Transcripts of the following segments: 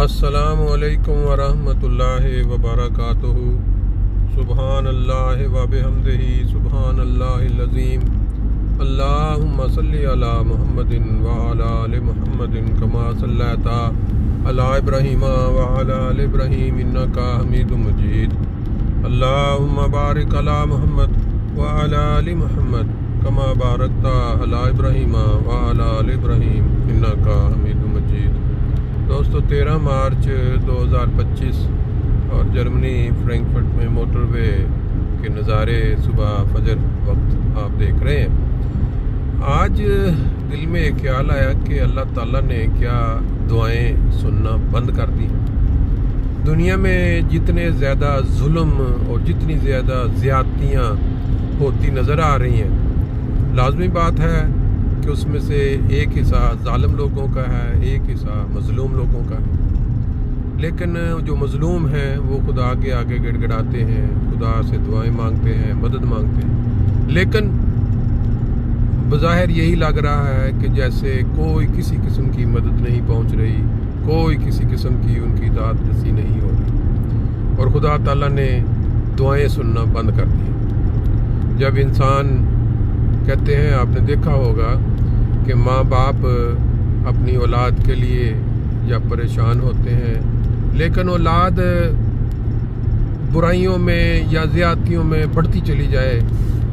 अस्सलामु अलैकुम वरहमतुल्लाहि वबरकातुहू। सुबहानल्लाह व बिहम्दिही सुबहानल्लाहिल अज़ीम। अल्लाहुम्मा सल्लि अला मुहम्मदिन व अला आलि मुहम्मदिन कमा सल्लैता अला इब्राहीम व अला आलि इब्राहीम इन्नका हमीदुम मजीद। अल्लाहुम्मा बारिक अला मुहम्मद व अला आलि मुहम्मद कमा बारकता अला इब्राहीम व अला आलि इब्राहीम इन्नका हमीदुम मजीद। दोस्तों 13 मार्च 2025 और जर्मनी फ्रैंकफर्ट में मोटरवे के नज़ारे सुबह फजर वक्त आप देख रहे हैं। आज दिल में एक ख्याल आया कि अल्लाह ताला ने क्या दुआएं सुनना बंद कर दी। दुनिया में जितने ज़्यादा जुल्म और जितनी ज़्यादा ज़्यादतियाँ होती नज़र आ रही हैं, लाजमी बात है कि उसमें से एक हिस्सा जालिम लोगों का है, एक हिस्सा मजलूम लोगों का है। लेकिन जो मजलूम हैं वो खुदा के आगे गिड़गिड़ाते हैं, खुदा से दुआएं मांगते हैं, मदद मांगते हैं। लेकिन बज़ाहिर यही लग रहा है कि जैसे कोई किसी किस्म की मदद नहीं पहुंच रही, कोई किसी किस्म की उनकी दाद रसी नहीं हो रही और खुदा ताला ने दुआएं सुनना बंद कर दी। जब इंसान कहते हैं, आपने देखा होगा कि माँ बाप अपनी औलाद के लिए जब परेशान होते हैं, लेकिन औलाद बुराइयों में या ज़्यादतियों में बढ़ती चली जाए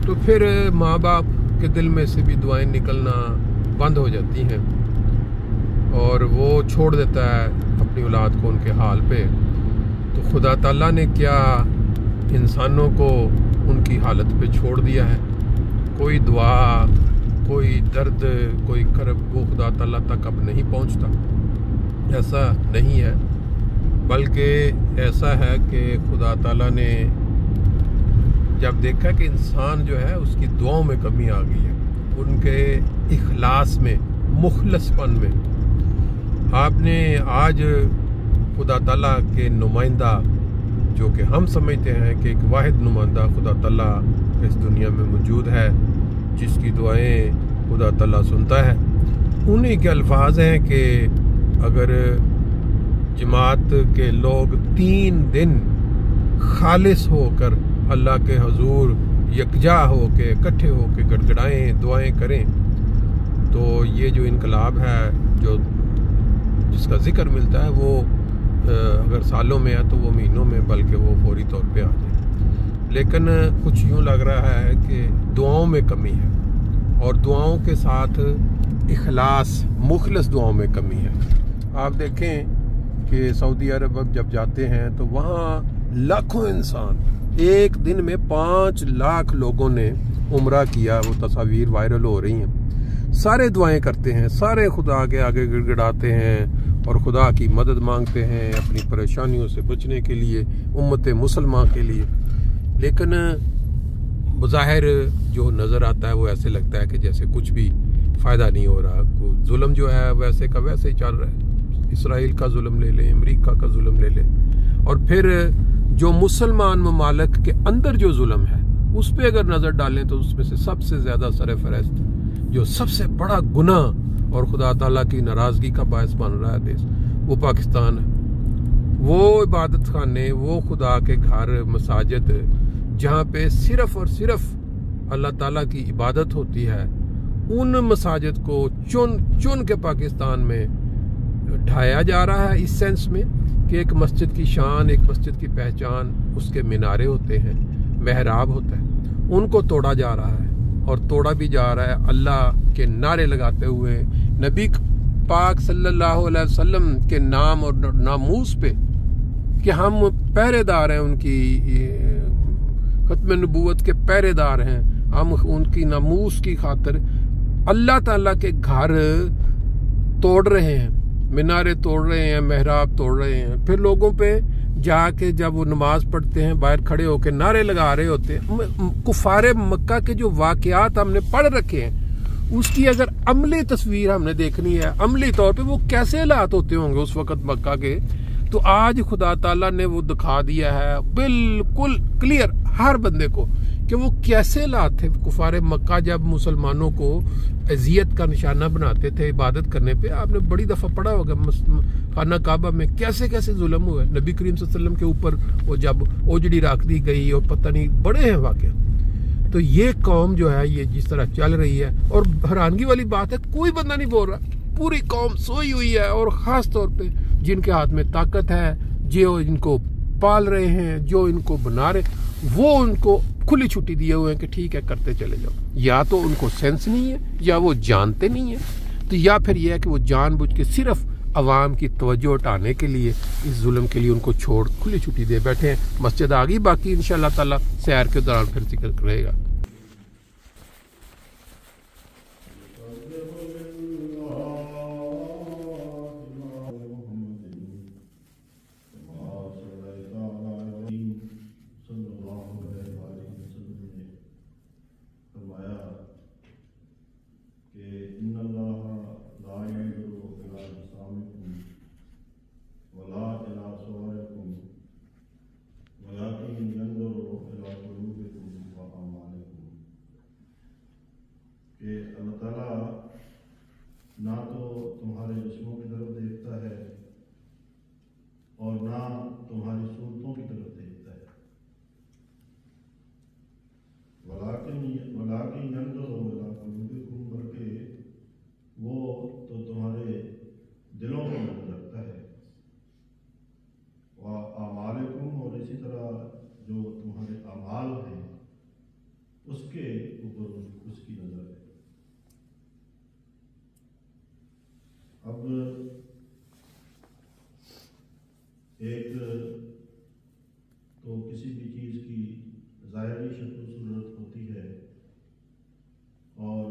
तो फिर माँ बाप के दिल में से भी दुआएं निकलना बंद हो जाती हैं और वो छोड़ देता है अपनी औलाद को उनके हाल पे। तो खुदा ताला ने क्या इंसानों को उनकी हालत पे छोड़ दिया है? कोई दुआ, कोई दर्द, कोई करब वो खुदा ताला तक अब नहीं पहुंचता? ऐसा नहीं है, बल्कि ऐसा है कि खुदा ताला ने जब देखा कि इंसान जो है उसकी दुआओं में कमी आ गई है, उनके इखलास में, मुखलसपन में। आपने आज खुदा ताला के नुमाइंदा, जो कि हम समझते हैं कि एक वाहिद नुमाइंदा खुदा ताला इस दुनिया में मौजूद है, जिसकी दुआएं खुदा ताला सुनता है, उन्हीं के अल्फाज हैं कि अगर जमात के लोग 3 दिन खालिस होकर अल्लाह के हुजूर यकजा होके, इकट्ठे होके गड़गड़ाएं, दुआएं करें, तो ये जो इनकलाब है, जो जिसका जिक्र मिलता है, वो अगर सालों में है तो वो महीनों में, बल्कि वो फौरी तौर पे आ जाए। लेकिन कुछ यूँ लग रहा है कि दुआओं में कमी है और दुआओं के साथ इखलास, मुखलस दुआओं में कमी है। आप देखें कि सऊदी अरब अब जब जाते हैं तो वहाँ लाखों इंसान, एक दिन में 5 लाख लोगों ने उम्रा किया। वो तस्वीर वायरल हो रही हैं। सारे दुआएं करते हैं, सारे खुदा के आगे गिड़गिड़ाते हैं और खुदा की मदद मांगते हैं अपनी परेशानियों से बचने के लिए, उम्मत मुसलमान के लिए। लेकिन बज़ाहिर जो नज़र आता है वो ऐसे लगता है कि जैसे कुछ भी फ़ायदा नहीं हो रहा। जुल्म जो है वैसे का वैसे ही चल रहा है। इसराइल का जुल्म ले लें, अमेरिका का जुल्म ले लें, और फिर जो मुसलमान ममालिक के अंदर जो जुल्म है उस पर अगर नज़र डालें तो उसमें से सबसे ज़्यादा सरफ़हरिस्त, जो सबसे बड़ा गुनाह और खुदा ताला की नाराज़गी का बायस बन रहा है देश, वो पाकिस्तान है। वो इबादत खाने, वो खुदा के घर, मसाजिद, जहाँ पे सिर्फ और सिर्फ अल्लाह ताला की इबादत होती है, उन मसाजिद को चुन चुन के पाकिस्तान में ढाया जा रहा है, इस सेंस में कि एक मस्जिद की शान, एक मस्जिद की पहचान उसके मीनारे होते हैं, मेहराब होता है, उनको तोड़ा जा रहा है। और तोड़ा भी जा रहा है अल्लाह के नारे लगाते हुए, नबी पाक सल्लल्लाहु अलैहि वसल्लम के नाम और नामूस पे कि हम पहरेदार हैं, उनकी खत्म नबूवत के पहरेदार हैं, हम उनकी नामूस की खातिर अल्लाह ताला के घर तोड़ रहे हैं, मीनारे तोड़ रहे हैं, मेहराब तोड़ रहे हैं। फिर लोगों पे जाके जब वो नमाज पढ़ते हैं, बाहर खड़े होकर नारे लगा रहे होते हैं। कुफारे मक्का के जो वाकयात हमने पढ़ रखे हैं, उसकी अगर अमली तस्वीर हमने देखनी है, अमली तौर पे वो कैसे हालात होते होंगे उस वक्त मक्का के, तो आज खुदा ताला ने वो दिखा दिया है बिल्कुल क्लियर, हर बंदे को कि वो कैसे लाते थे। कुफारे मक्का जब मुसलमानों को अजियत का निशाना बनाते थे इबादत करने पे, आपने बड़ी दफ़ा पढ़ा होगा खाना काबा में कैसे कैसे जुल्म हुए नबी करीम सल्लल्लाहु अलैहि वसल्लम के ऊपर, वो जब ओजड़ी रख दी गई और पता नहीं बड़े हैं वाक़या। तो ये कौम जो है ये जिस तरह चल रही है, और हैरानगी वाली बात है कोई बंदा नहीं बोल रहा, पूरी कौम सोई हुई है। और ख़ास तौर पे जिनके हाथ में ताकत है, जो इनको पाल रहे हैं, जो इनको बना रहे, वो उनको खुली छुट्टी दिए हुए हैं कि ठीक है करते चले जाओ। या तो उनको सेंस नहीं है, या वो जानते नहीं है, तो या फिर यह है कि वो जानबूझ के सिर्फ अवाम की तवज्जो हटाने के लिए इस जुल्म के लिए उनको छोड़ खुली छुट्टी दे बैठे हैं। मस्जिद आ गई, बाकी इंशाअल्लाह ताला सैर के दौरान फिर जिक्र रहेगा। अल्लाह ताला ना तो तुम्हारे जिस्मों की तरफ देखता है और ना तुम्हारी सूरतों की तरफ देखता है। वलाकिन यंजुरु इला कुलूबिकुम, बल्कि वो तो तुम्हारे दिलों को नजर रखता है। व आमालकुम, और इसी तरह जो तुम्हारे अमाल हैं उसके ऊपर उसकी नजर है। अब एक तो किसी भी चीज़ की ज़ाहिरी शक्ल सूरत होती है, और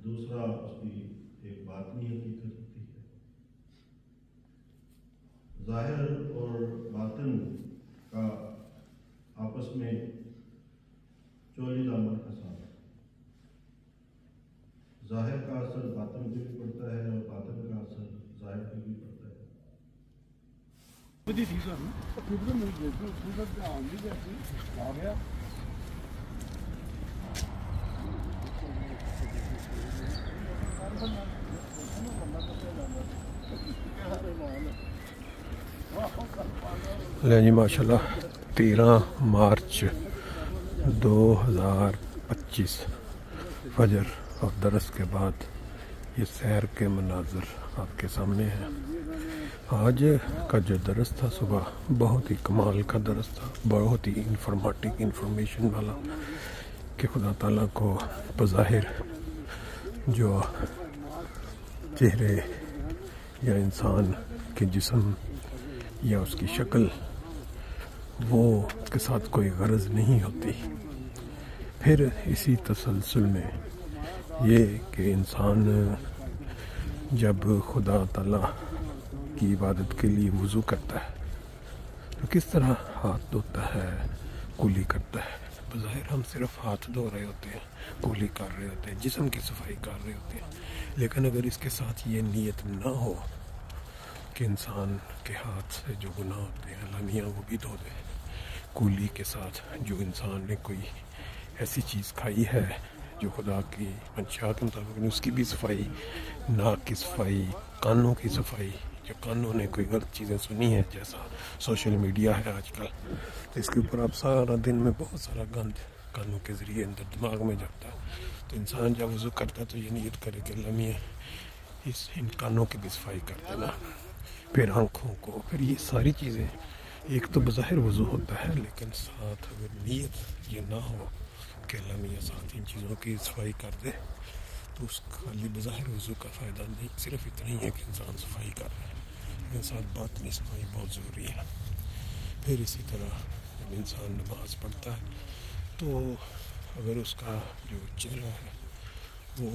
दूसरा उसकी एक बातनी हकीकत होती है। ज़ाहिर और बातिन का आपस में चोली दामन का साथ, ज़ाहिर का असर बातिन पे भी पड़ता है और बातिन का असर ज़ाहिर पे भी पड़ता है। ले जी माशाल्लाह 13 मार्च 2025 फजर और दरस के बाद ये सैर के मनाजर आपके सामने हैं। आज का जो दरस था सुबह बहुत ही कमाल का दरस था, बहुत ही इंफॉर्मेशन वाला, कि खुदा ताला को बज़ाहिर जो चेहरे या इंसान के जिस्म या उसकी शक्ल वो के साथ कोई गरज नहीं होती। फिर इसी तसलसल में ये कि इंसान जब खुदा ताला की इबादत के लिए वज़ू करता है तो किस तरह हाथ धोता है, कुली करता है। बज़ाहिर हम सिर्फ हाथ धो रहे होते हैं, कुली कर रहे होते हैं, जिस्म की सफाई कर रहे होते हैं, लेकिन अगर इसके साथ ये नीयत ना हो कि इंसान के हाथ से जो गुनाह होते हैं अल्लाह मियाँ वो भी धो दे, कुली के साथ जो इंसान ने कोई ऐसी चीज़ खाई है जो खुदा की मंशा के मुताबिक उसकी भी सफाई, नाक की सफाई, कानों की सफाई, जो कानों ने कोई गलत चीज़ें सुनी है जैसा सोशल मीडिया है आजकल, तो इसके ऊपर आप सारा दिन में बहुत सारा गंद कानों के ज़रिए अंदर दिमाग में जाता है। तो इंसान जब वज़ू करता है तो ये नियत करे कि अल्लाह मियाँ इन कानों की भी सफाई कर देना, फिर आँखों को, फिर ये सारी चीज़ें। एक तो बज़ाहिर वज़ू होता है, लेकिन साथ अगर नीयत ये ना हो कि अल्लाह मियाँ साथ इन चीज़ों की सफाई कर दे, तो उस खाली बज़ाहिर वज़ू का फ़ायदा नहीं, सिर्फ इतना ही है कि इंसान सफाई कर रहा है, लेकिन साथ बातनी सफाई बहुत ज़रूरी है। फिर इसी तरह जब इंसान नमाज़ पढ़ता है तो अगर उसका जो चेहरा है वो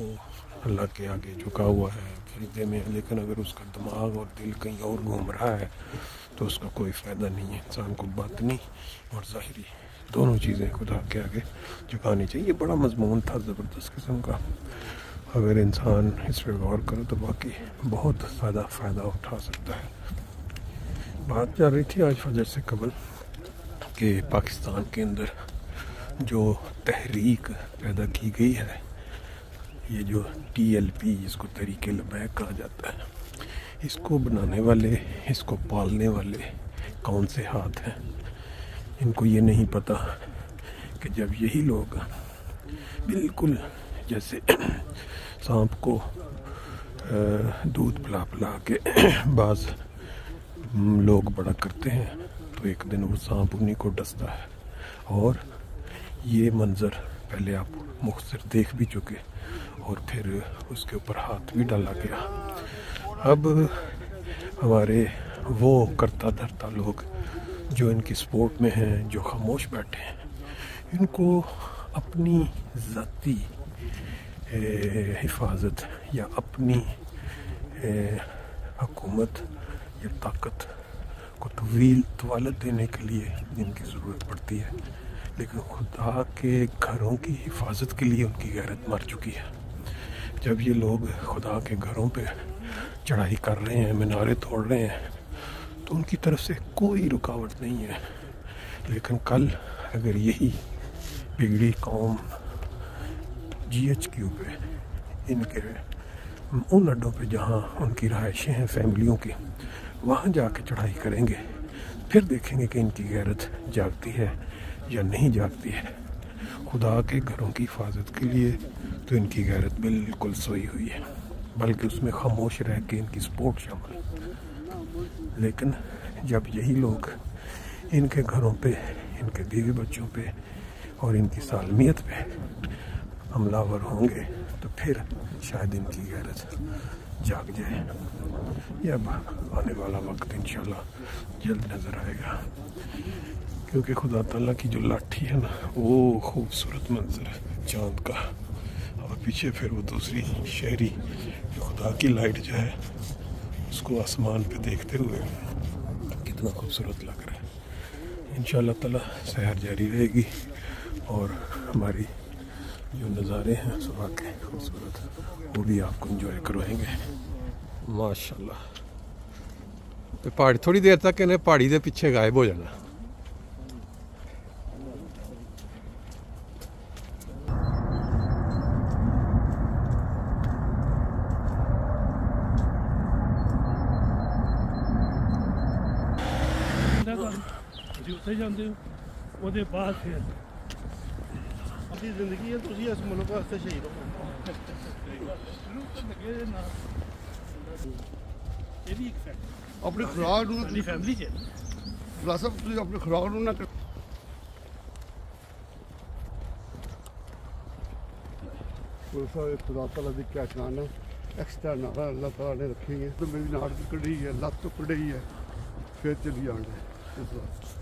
अल्लाह के आगे झुका हुआ है, सजदे में है, लेकिन अगर उसका दिमाग और दिल कहीं और घूम रहा है तो उसका कोई फ़ायदा नहीं है। इंसान को बातनी और ज़ाहिरी दोनों चीज़ें खुदा के आगे झुकानी चाहिए। ये बड़ा मज़मून था ज़बरदस्त किस्म का, अगर इंसान इस पर गौर करे तो बाकी बहुत ज़्यादा फ़ायदा उठा सकता है। बात चल रही थी आज फजर से कबल कि पाकिस्तान के अंदर जो तहरीक पैदा की गई है, ये जो TLP जिसको तहरीक लबैक कहा जाता है, इसको बनाने वाले, इसको पालने वाले कौन से हाथ हैं, इनको ये नहीं पता कि जब यही लोग बिल्कुल जैसे सांप को दूध पिला पिला के बाज़ लोग बड़ा करते हैं, तो एक दिन वो सांप उन्हीं को डसता है। और ये मंज़र पहले आप मुख्तसर देख भी चुके और फिर उसके ऊपर हाथ भी डाला गया। अब हमारे वो करता धरता लोग जो इनकी सपोर्ट में हैं, जो खामोश बैठे हैं, इनको अपनी ज़ाती हिफाजत या अपनी हुकूमत या ताकत को तवालत देने के लिए इनकी ज़रूरत पड़ती है, लेकिन खुदा के घरों की हिफाजत के लिए उनकी गैरत मर चुकी है। जब ये लोग खुदा के घरों पे चढ़ाई कर रहे हैं, मीनारे तोड़ रहे हैं, तो उनकी तरफ से कोई रुकावट नहीं है। लेकिन कल अगर यही बिगड़ी कौम GHQ पे, इनके उन अड्डों पे जहाँ उनकी रहायशें हैं फैमिलियों की, वहाँ जाके चढ़ाई करेंगे, फिर देखेंगे कि इनकी गैरत जागती है या नहीं जागती है। खुदा के घरों की हिफाजत के लिए तो इनकी गैरत बिल्कुल सोई हुई है, बल्कि उसमें खामोश रह के इनकी सपोर्ट शामिल। लेकिन जब यही लोग इनके घरों पे, इनके बीवी बच्चों पे और इनकी सालमियत पे हमलावर होंगे, तो फिर शायद इनकी गैरत जाग जाए। यह अब आने वाला वक्त इंशाल्लाह जल्द नज़र आएगा, क्योंकि खुदा ताला की जो लाठी है ना, वो खूबसूरत मंजर है चाँद का, और पीछे फिर वो दूसरी शहरी जो खुदा की लाइट जो है, उसको आसमान पे देखते हुए कितना खूबसूरत लग रहा है। इंशाल्लाह ताला सैर जारी रहेगी और हमारी जो नज़ारे हैं सुबह के खूबसूरत, वो भी आपको इंजॉय करवाएंगे माशाल्लाह। तो पहाड़ी थोड़ी देर तक इन्हें पहाड़ी के पीछे गायब हो जाना। ਉੱਥੇ ਜਾਂਦੇ ਹੋ, ਉਹਦੇ ਬਾਅਦ ਫਿਰ ਆਪਣੀ ਜ਼ਿੰਦਗੀ ਹੈ, ਤੁਸੀਂ ਇਸ ਮੁਲਕ ਵਾਸਤੇ ਸ਼ਹੀਦ ਹੋ। ਇਹ ਵੀ ਇੱਕ ਫੈਕਟ अपनी खुराक ਆਪਣੀ ਫੈਮਿਲੀ 'ਚ मुनासिब तुम अपनी खुराक ना कर खुदा तला की क्या शान है, एक्स्ट्रा नारा अल्लाह तला ने रखी है, तो मेरी नाड़ तो कड़ी है, लत्त तो कड़ी है, फिर चली आने इस बात